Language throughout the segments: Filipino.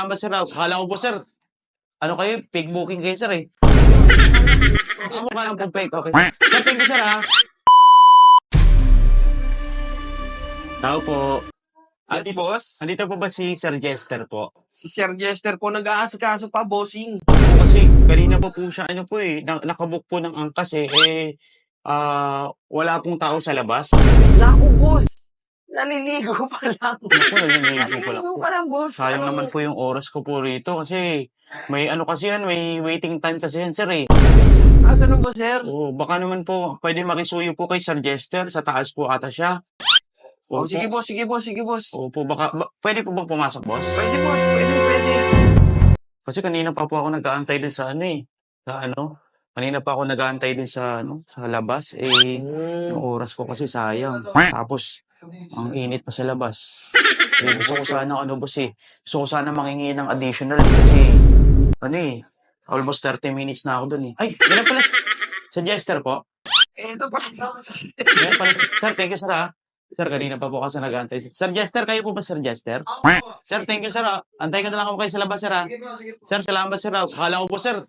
salamat sir. Akala ko po sir, ano kayo, fake booking kayo sir eh. Ang mukha lang po fake. Okay sir. Sir, thank you sir ha. Tao po. Yes, boss. Andito po ba si Sir Jester po? Si Sir Jester po nag-aasikaso pa, bossing. Kasi kanina po siya ano po eh, nakabook po ng angkas eh. Wala pong tao sa labas. Naku, boss. Naliligo pa lang. Naku, naliligo pa lang Naliligo po. pa lang, boss. Sayang naman po yung oras ko po rito kasi may ano kasi yan, may waiting time kasi yan sir eh. Ganun po, sir? Oo, baka naman po pwede makisuyo po kay Sir Jester, sa taas po ata siya. Oh, Opo. sige, boss. Sige, boss. Sige, boss. Opo, pwede po bang pumasok boss? Pwede, boss. Pwede. Kasi kanina pa po ako nag-aantay dun sa ano eh. Sa ano? Kanina pa ako nag-aantay dun sa ano, sa labas eh. Yung oras ko kasi sayang. Tapos ang init pa sa labas. Eh, gusto ko sana ano boss eh. Gusto ko sana mangingi ng additional kasi ano eh. Almost 30 minutes na ako dun eh. Ay, yan pala. Sa Jester po. Ito pa. Yan pala. Sir, thank you sir ha. Sir, kanina pa po kasi nag-aantay. Sir Jester, kayo po ba Sir Jester? Sir, thank you sir ha. Antay ko na lang ako kayo sa labas sir ha. Sir, salamat sir ha. Akala ko po sir,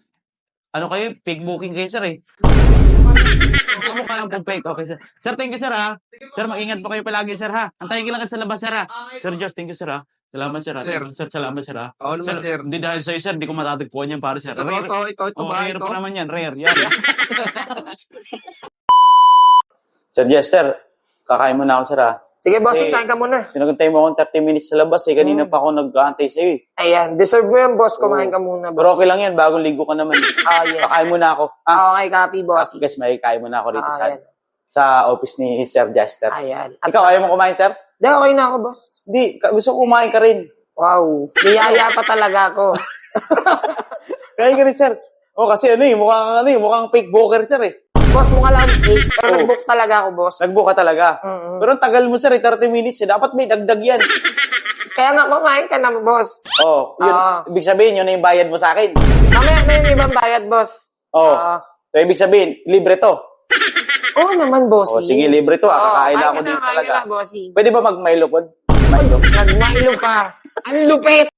ano kayo, fake booking kayo sir eh. Ang mukha lang po fake. Okay sir. Sir, thank you sir ha. Sir, mag-ingat po kayo palagi sir ha. Antayin ko lang kayo sa labas sir ha. Sir Josh, thank you sir ha. Salamat sir ha. Sir. Sir, salamat sir ha. Oo naman, sir. Hindi dahil sa'yo sir, di ko matatagpuan yan para sir. Rare. Ito Oh, ba? rare Ito? pa naman yan, rare. Yan. Sir Jester, kakain mo na ako sir ha. Sige, bossing, Eh, kain ka muna. Sinagantay mo akong 30 minutes sa labas eh. Kanina pa ako nag-aantay sa'yo eh. Ayan, deserve mo yan, boss. Kumain ka muna, Pero boss. okay lang yan, bagong ligo ka naman. Yes. Kakain muna ako. Ah, Okay, copy, bossing. guys, may kain muna ako dito Ayan. sa office ni Sir Jester. Ayan. At, Ikaw, ayaw mo kumain, sir? Di, okay na ako, boss. Hindi, gusto ko kumain ka rin. Wow. Niyaya pa talaga ako. Kain ka rin, sir. O, kasi mukhang fake booker, sir eh. Boss, mukha lang fake. Pero Oh. nag-book talaga ako, boss. Nag-book ka talaga. Mm-mm. Pero ang tagal mo, sir, 30 minutes eh. Dapat may dagdag yan. Kaya nga, kumain ka na, boss. Oh, yun. Ah. Ibig sabihin, yun na yung bayad mo sa akin. Mamaya na yung ibang bayad, boss. Oh. Ah. So, ibig sabihin, libre to. Oo naman, Oh, bossing. sige, libre to. Oo, Kakain na ako kain ka dito na, kain talaga. ka na, bossing. Pwede ba mag-Milo po? Milo. Nag-Milo pa. Ang lupit!